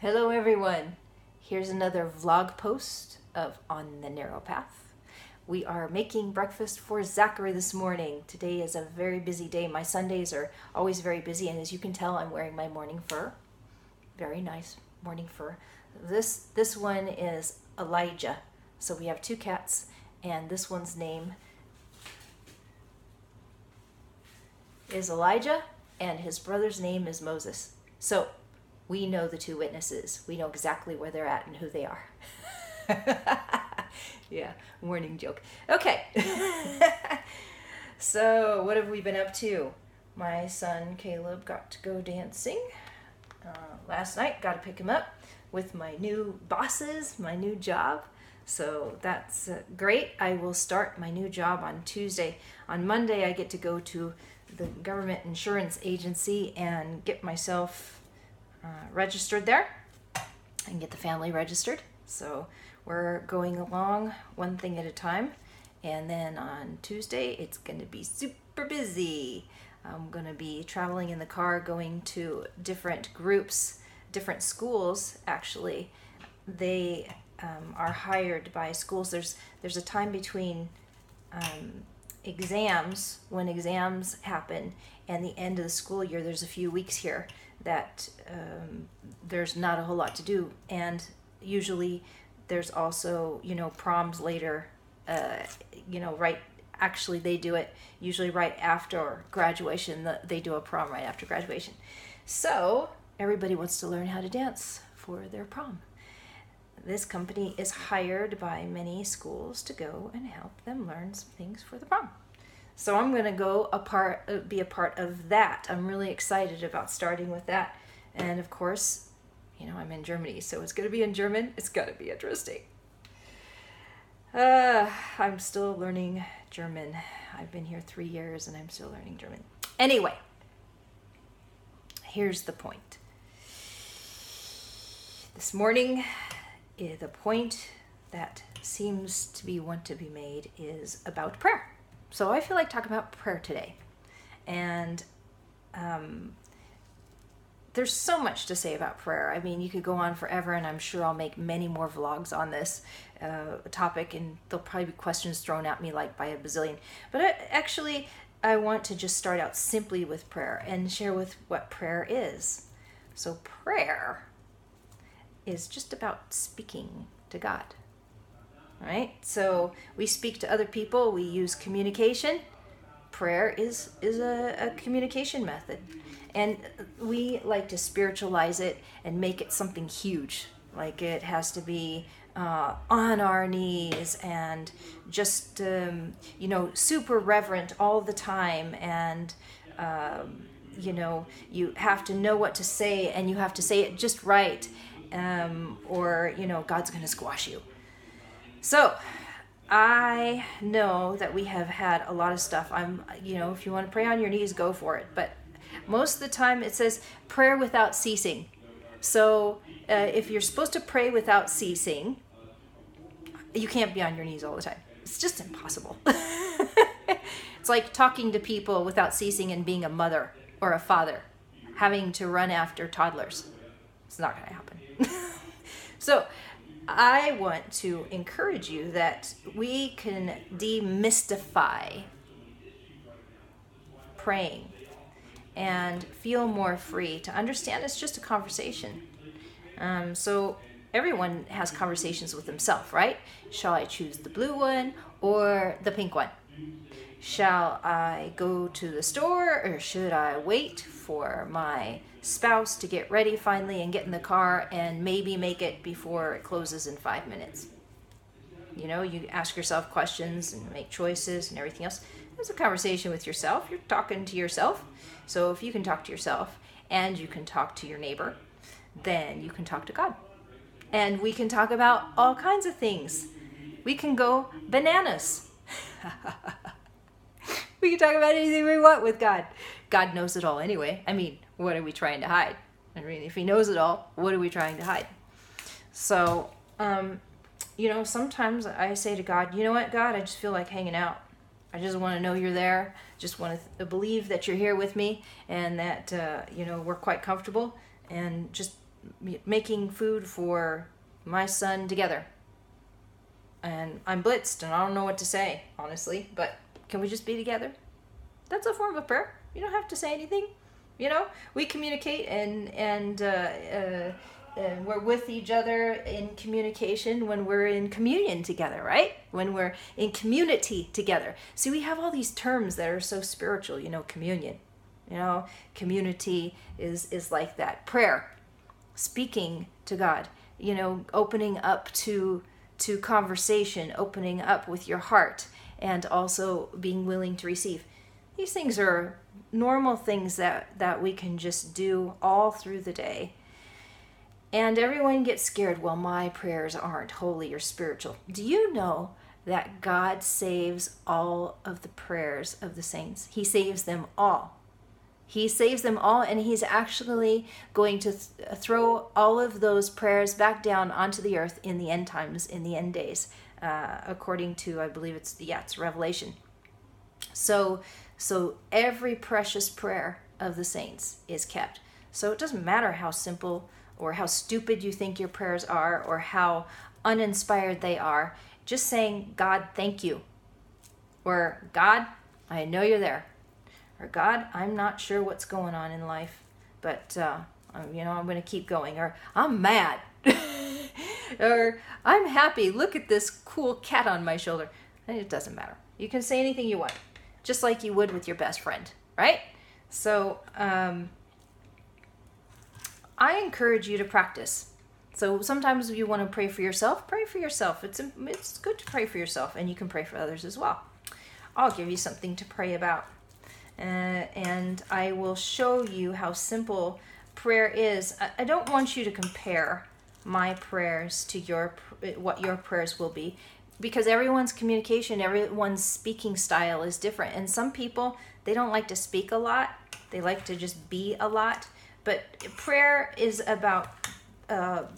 Hello everyone. Here's another vlog post of On the Narrow Path. We are making breakfast for Zachary this morning. Today is a very busy day. My Sundays are always very busy, and as you can tell, I'm wearing my morning fur. Very nice morning fur. This one is Elijah. So we have two cats, and this one's name is Elijah, and his brother's name is Moses. So we know the two witnesses. We know exactly where they're at and who they are. Yeah, warning joke. Okay. So what have we been up to? My son Caleb got to go dancing last night. Got to pick him up with my new bosses, my new job. So that's great. I will start my new job on Tuesday. On Monday, I get to go to the government insurance agency and get myself registered there and get the family registered. So we're going along one thing at a time, and then on Tuesday it's going to be super busy. I'm going to be traveling in the car, going to different groups, different schools. Actually, they are hired by schools. There's a time between exams, when exams happen, and the end of the school year. There's a few weeks here that there's not a whole lot to do, and usually there's also proms later, right, actually they do it usually right after graduation. They do a prom right after graduation, so everybody wants to learn how to dance for their prom. This company is hired by many schools to go and help them learn some things for the prom. So I'm going to be a part of that. I'm really excited about starting with that. And of course, I'm in Germany, so it's going to be in German. It's got to be interesting. I'm still learning German. I've been here 3 years and I'm still learning German. Anyway, here's the point. This morning, the point that seems to want to be made is about prayer. So I feel like talking about prayer today. And there's so much to say about prayer. I mean, you could go on forever, and I'm sure I'll make many more vlogs on this topic, and there'll probably be questions thrown at me like by a bazillion. But I want to just start out simply with prayer and share with what prayer is. So prayer is just about speaking to God. Right? So we speak to other people, we use communication. Prayer is a communication method. And we like to spiritualize it and make it something huge. Like it has to be on our knees and just, super reverent all the time. And, you have to know what to say, and you have to say it just right. Or God's going to squash you. So I know that we have had a lot of stuff. If you want to pray on your knees, go for it. But most of the time it says prayer without ceasing. So if you're supposed to pray without ceasing, you can't be on your knees all the time. It's just impossible. It's like talking to people without ceasing and being a mother or a father, having to run after toddlers. It's not going to happen. So I want to encourage you that we can demystify praying and feel more free to understand it's just a conversation. So everyone has conversations with himself, right? Shall I choose the blue one or the pink one? Shall I go to the store, or should I wait for my spouse to get ready finally and get in the car and maybe make it before it closes in 5 minutes? You ask yourself questions and make choices and everything else. It's a conversation with yourself. You're talking to yourself. So if you can talk to yourself and you can talk to your neighbor, then you can talk to God. And we can talk about all kinds of things. We can go bananas. We can talk about anything we want with God. God knows it all anyway. I mean, what are we trying to hide? I mean, if he knows it all, what are we trying to hide? So, sometimes I say to God, you know what, God, I just feel like hanging out. I just want to know you're there. Just want to believe that you're here with me, and that, we're quite comfortable, and just making food for my son together. And I'm blitzed and I don't know what to say, honestly, but can we just be together? That's a form of prayer. You don't have to say anything. We communicate and we're with each other in communication when we're in communion together, right? When we're in community together. See, we have all these terms that are so spiritual, communion. Community is like that. Prayer, speaking to God, opening up to conversation, opening up with your heart, and also being willing to receive. These things are normal things that we can just do all through the day. And everyone gets scared, well, my prayers aren't holy or spiritual. Do you know that God saves all of the prayers of the saints? He saves them all. He saves them all, and he's actually going to throw all of those prayers back down onto the earth in the end times, in the end days, according to, I believe it's Revelation. So every precious prayer of the saints is kept. So it doesn't matter how simple or how stupid you think your prayers are or how uninspired they are. Just saying, God, thank you. Or, God, I know you're there. Or, God, I'm not sure what's going on in life, but, I'm going to keep going. Or, I'm mad. Or, I'm happy. Look at this cool cat on my shoulder. And it doesn't matter. You can say anything you want, just like you would with your best friend, right? So, I encourage you to practice. So sometimes you want to pray for yourself. Pray for yourself. It's good to pray for yourself, and you can pray for others as well. I'll give you something to pray about. And I will show you how simple prayer is. I don't want you to compare my prayers to what your prayers will be, because everyone's communication, everyone's speaking style is different. And some people, they don't like to speak a lot. They like to just be a lot. But prayer is about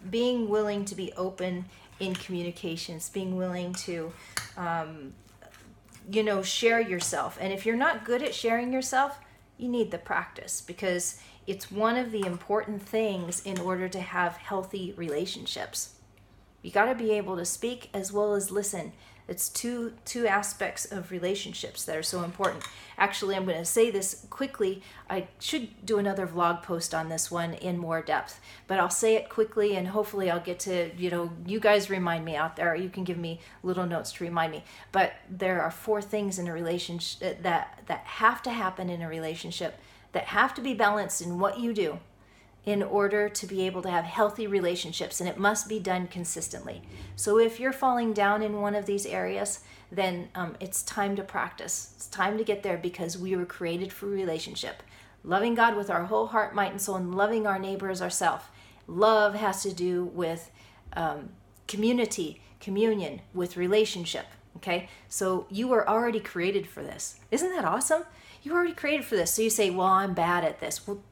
being willing to be open in communications, being willing to share yourself. And if you're not good at sharing yourself, you need the practice, because it's one of the important things in order to have healthy relationships. You got to be able to speak as well as listen. It's two aspects of relationships that are so important. Actually, I'm going to say this quickly. I should do another vlog post on this one in more depth, but I'll say it quickly, and hopefully I'll get to, you guys remind me out there. You can give me little notes to remind me. But there are 4 things in a relationship that have to happen in a relationship, that have to be balanced in what you do in order to be able to have healthy relationships, and it must be done consistently. So if you're falling down in one of these areas, then it's time to practice. It's time to get there, because we were created for relationship. Loving God with our whole heart, might, and soul, and loving our neighbor as ourselves. Love has to do with community, communion, with relationship. Okay? So you were already created for this. Isn't that awesome? You were already created for this. So you say, well, I'm bad at this. Well,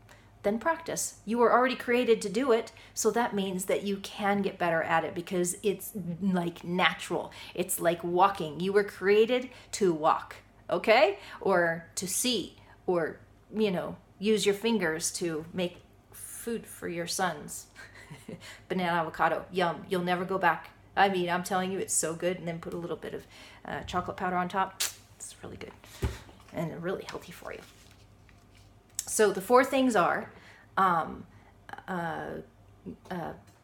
then practice. You were already created to do it, so that means that you can get better at it, because it's like natural. It's like walking. You were created to walk, okay? Or to see, or, use your fingers to make food for your sons. Banana avocado, yum. You'll never go back. I mean, I'm telling you, it's so good. And then put a little bit of chocolate powder on top. It's really good and really healthy for you. So the 4 things are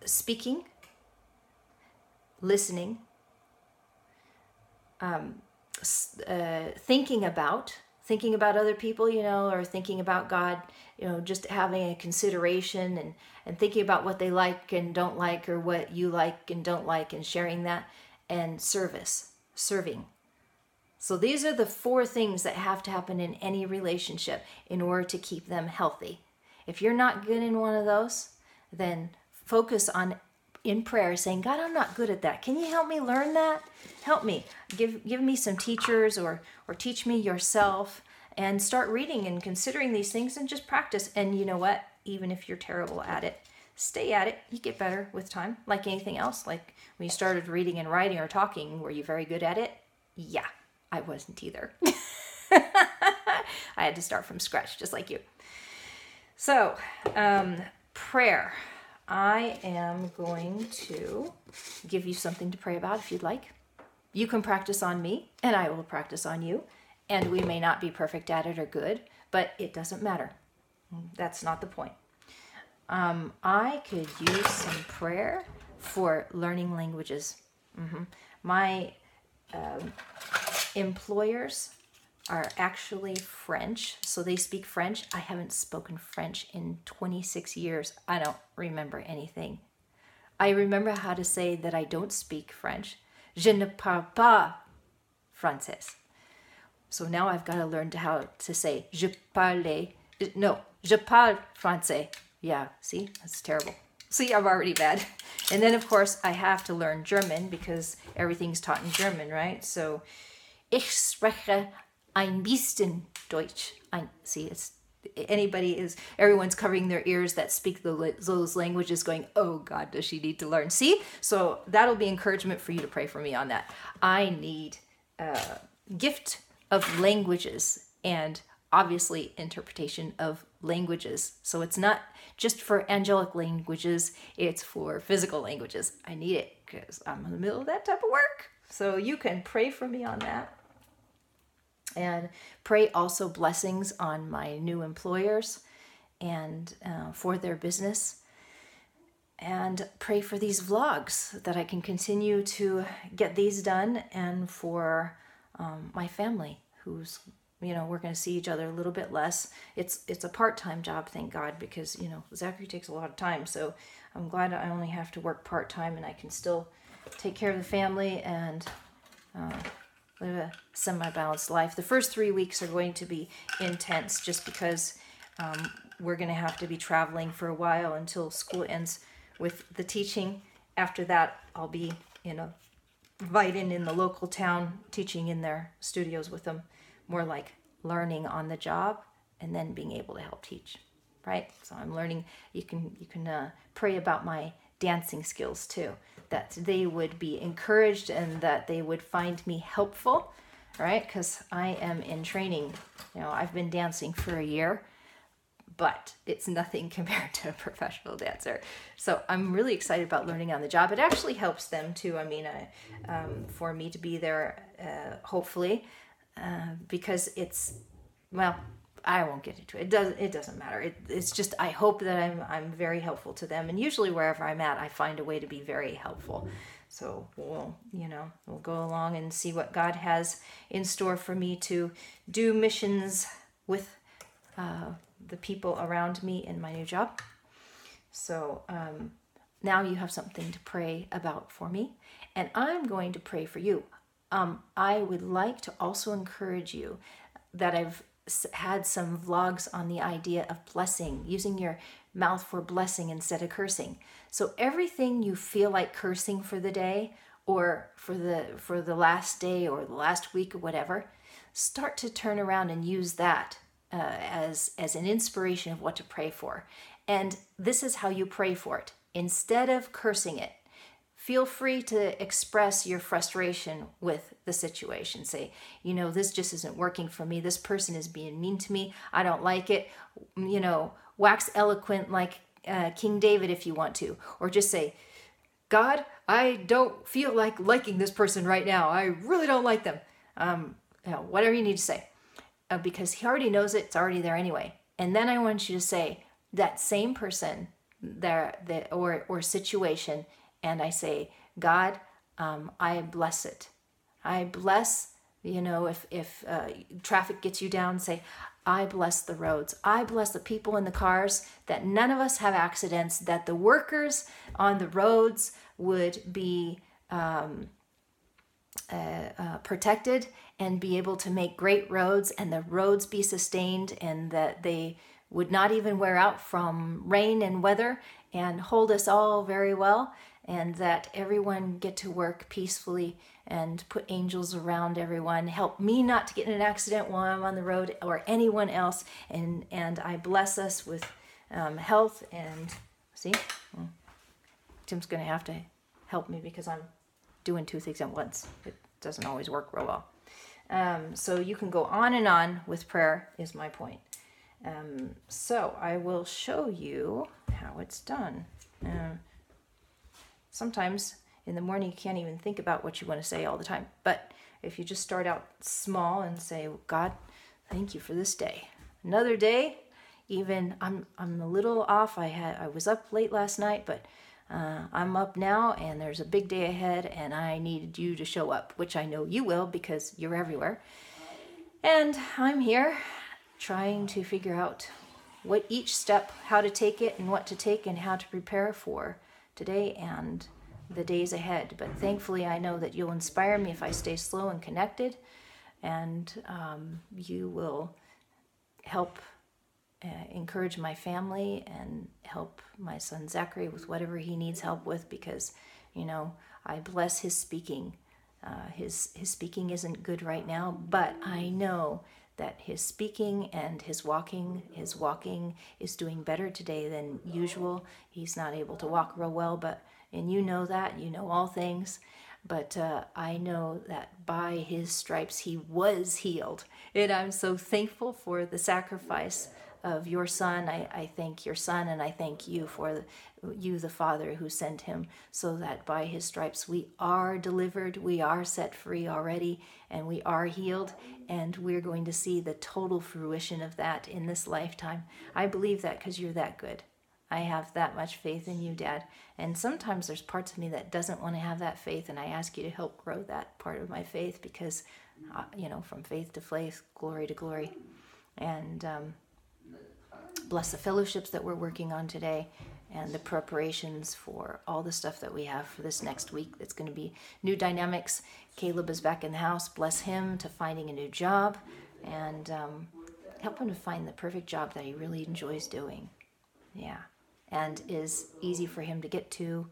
speaking, listening, thinking about other people, or thinking about God, just having a consideration and thinking about what they like and don't like, or what you like and don't like, and sharing that, and serving. So these are the 4 things that have to happen in any relationship in order to keep them healthy. If you're not good in one of those, then focus on, in prayer, saying, God, I'm not good at that. Can you help me learn that? Help me. Give me some teachers, or teach me yourself, and start reading and considering these things, and just practice. And you know what? Even if you're terrible at it, stay at it. You get better with time, like anything else. Like when you started reading and writing or talking, were you very good at it? Yeah. I wasn't either. I had to start from scratch, just like you. So, prayer. I am going to give you something to pray about if you'd like. You can practice on me, and I will practice on you. And we may not be perfect at it or good, but it doesn't matter. That's not the point. I could use some prayer for learning languages. My employers are actually French, so they speak French. I haven't spoken French in 26 years. I don't remember anything. I remember how to say that I don't speak French. Je ne parle pas français. So now I've got to learn how to say je parle français. Yeah, see, that's terrible. See, I'm already bad. And then, of course, I have to learn German because everything's taught in German, right? So, ich spreche ein bisschen Deutsch. Everyone's covering their ears that speak those languages going, oh God, does she need to learn? See? So that'll be encouragement for you to pray for me on that. I need a gift of languages and obviously interpretation of languages. So it's not just for angelic languages, it's for physical languages. I need it because I'm in the middle of that type of work. So you can pray for me on that. And pray also blessings on my new employers and for their business. And pray for these vlogs that I can continue to get these done, and for my family who's, we're going to see each other a little bit less. It's a part-time job, thank God, because, Zachary takes a lot of time. So I'm glad I only have to work part-time and I can still take care of the family and live a semi-balanced life. The first 3 weeks are going to be intense just because we're going to have to be traveling for a while until school ends with the teaching. After that, I'll be invited in the local town, teaching in their studios with them, more like learning on the job and then being able to help teach, right? So I'm learning. You can pray about my dancing skills too, that they would be encouraged and that they would find me helpful, right? Because I am in training. I've been dancing for a year, but it's nothing compared to a professional dancer. So I'm really excited about learning on the job. It actually helps them too. For me to be there, hopefully, because I won't get into it. It doesn't matter. It's just I hope that I'm very helpful to them, and usually wherever I'm at, I find a way to be very helpful. So we'll go along and see what God has in store for me to do missions with the people around me in my new job. So now you have something to pray about for me, and I'm going to pray for you. I would like to also encourage you that I've had some vlogs on the idea of blessing, using your mouth for blessing instead of cursing. So everything you feel like cursing for the day or for the last day or the last week or whatever, start to turn around and use that as an inspiration of what to pray for. And this is how you pray for it. Instead of cursing it, feel free to express your frustration with the situation. Say, this just isn't working for me. This person is being mean to me. I don't like it. Wax eloquent like King David if you want to. Or just say, God, I don't feel like liking this person right now. I really don't like them. Whatever you need to say. Because he already knows it. It's already there anyway. And then I want you to say that same person or situation, and I say, God, I bless it. I bless, if traffic gets you down, say, I bless the roads. I bless the people in the cars, that none of us have accidents, that the workers on the roads would be protected and be able to make great roads, and the roads be sustained, and that they would not even wear out from rain and weather, and hold us all very well, and that everyone get to work peacefully and put angels around everyone. Help me not to get in an accident while I'm on the road, or anyone else, and I bless us with health. And see, Tim's going to have to help me because I'm doing two things at once. It doesn't always work real well. So you can go on and on with prayer is my point. So I will show you how it's done. Sometimes in the morning you can't even think about what you want to say all the time. But if you just start out small and say, God, thank you for this day. Another day, even I'm a little off. I was up late last night, but I'm up now and there's a big day ahead and I needed you to show up, which I know you will because you're everywhere. And I'm here trying to figure out what each step, how to take it and what to take and how to prepare for today and the days ahead. But thankfully, I know that you'll inspire me if I stay slow and connected, and you will help encourage my family and help my son Zachary with whatever he needs help with, because, I bless his speaking. His speaking isn't good right now, but I know that his speaking and his walking is doing better today than usual. He's not able to walk real well, and you know that, you know all things, but I know that by his stripes he was healed. And I'm so thankful for the sacrifice of your son. I thank your son, and I thank you for you, the Father, who sent him, so that by his stripes we are delivered, we are set free already, and we are healed, and we're going to see the total fruition of that in this lifetime. I believe that because you're that good. I have that much faith in you, Dad. And sometimes there's parts of me that doesn't want to have that faith, and I ask you to help grow that part of my faith because, from faith to faith, glory to glory. And bless the fellowships that we're working on today and the preparations for all the stuff that we have for this next week. It's going to be new dynamics. Caleb is back in the house. Bless him to finding a new job, and help him to find the perfect job that he really enjoys doing. Yeah. And is easy for him to get to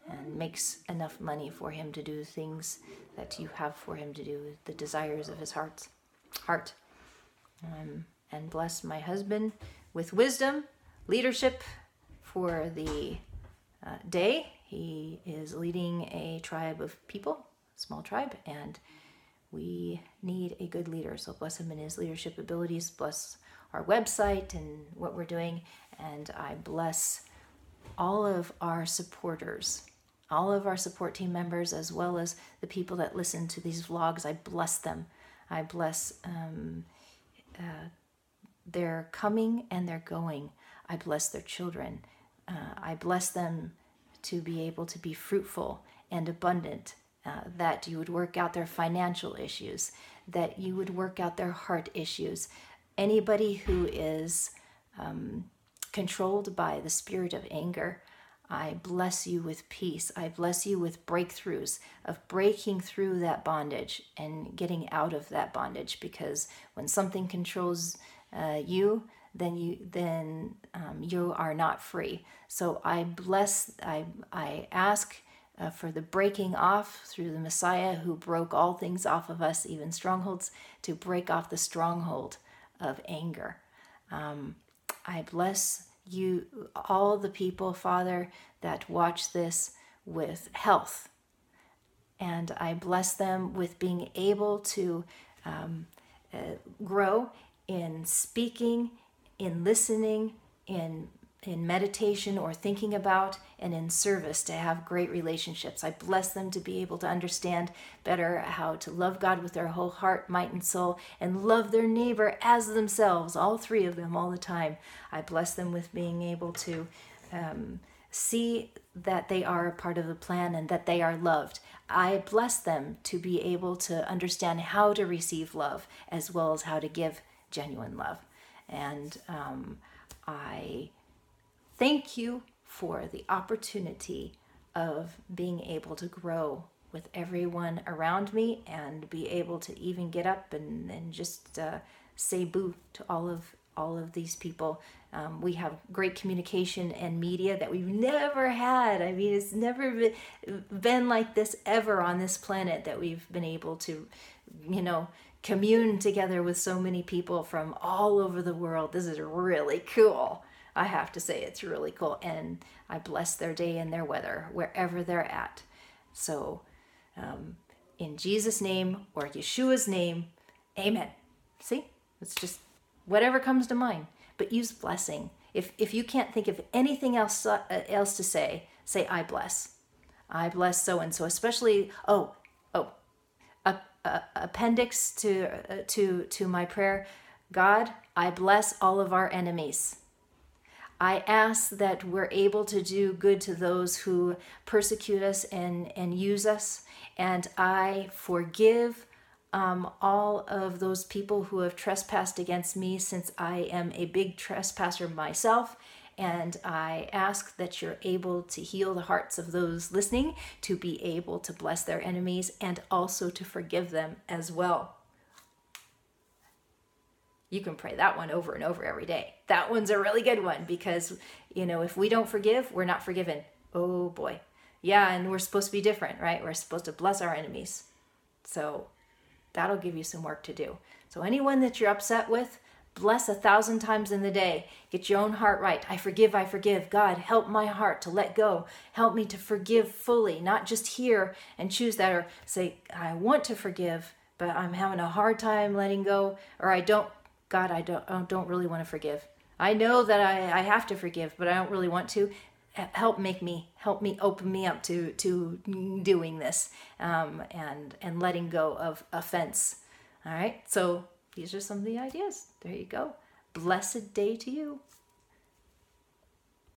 and makes enough money for him to do things that you have for him to do, the desires of his heart. And bless my husband with wisdom, leadership for the day. He is leading a tribe of people, small tribe, and we need a good leader. So bless him in his leadership abilities, bless our website and what we're doing, and I bless all of our supporters, all of our support team members, as well as the people that listen to these vlogs. I bless them. I bless their coming and their going. I bless their children. I bless them to be able to be fruitful and abundant, that you would work out their financial issues, that you would work out their heart issues. Anybody who is controlled by the spirit of anger, I bless you with peace. I bless you with breakthroughs of breaking through that bondage and getting out of that bondage, because when something controls you, then you are not free. So I ask for the breaking off through the Messiah, who broke all things off of us, even strongholds, to break off the stronghold of anger. I bless you, all the people, Father, that watch this with health. And I bless them with being able to grow in speaking, in listening, in meditation or thinking about, and in service, to have great relationships. I bless them to be able to understand better how to love God with their whole heart, might, and soul, and love their neighbor as themselves, all three of them all the time. I bless them with being able to see that they are a part of the plan and that they are loved. I bless them to be able to understand how to receive love as well as how to give genuine love. And I thank you for the opportunity of being able to grow with everyone around me and be able to even get up and just say boo to all of these people. We have great communication and media that we've never had. I mean, it's never been like this ever on this planet, that we've been able to, commune together with so many people from all over the world. This is really cool. I have to say, it's really cool. And I bless their day and their weather, wherever they're at. So, in Jesus' name, or Yeshua's name, amen. See? It's just whatever comes to mind. But use blessing. If you can't think of anything else to say I bless. I bless so and so, especially appendix to my prayer. God, I bless all of our enemies. I ask that we're able to do good to those who persecute us and use us. And I forgive all of those people who have trespassed against me, since I am a big trespasser myself. And I ask that you're able to heal the hearts of those listening, to be able to bless their enemies and also to forgive them as well. You can pray that one over and over every day. That one's a really good one, because, if we don't forgive, we're not forgiven. Oh boy. Yeah, and we're supposed to be different, right? We're supposed to bless our enemies. So that'll give you some work to do. So anyone that you're upset with, bless 1,000 times in the day. Get your own heart right. I forgive, I forgive. God, help my heart to let go. Help me to forgive fully, not just hear and choose that, or say, I want to forgive, but I'm having a hard time letting go, or I don't don't really want to forgive. I know that I have to forgive, but I don't really want to. Help me open me up to doing this, and letting go of offense. All right. So these are some of the ideas. There you go. Blessed day to you.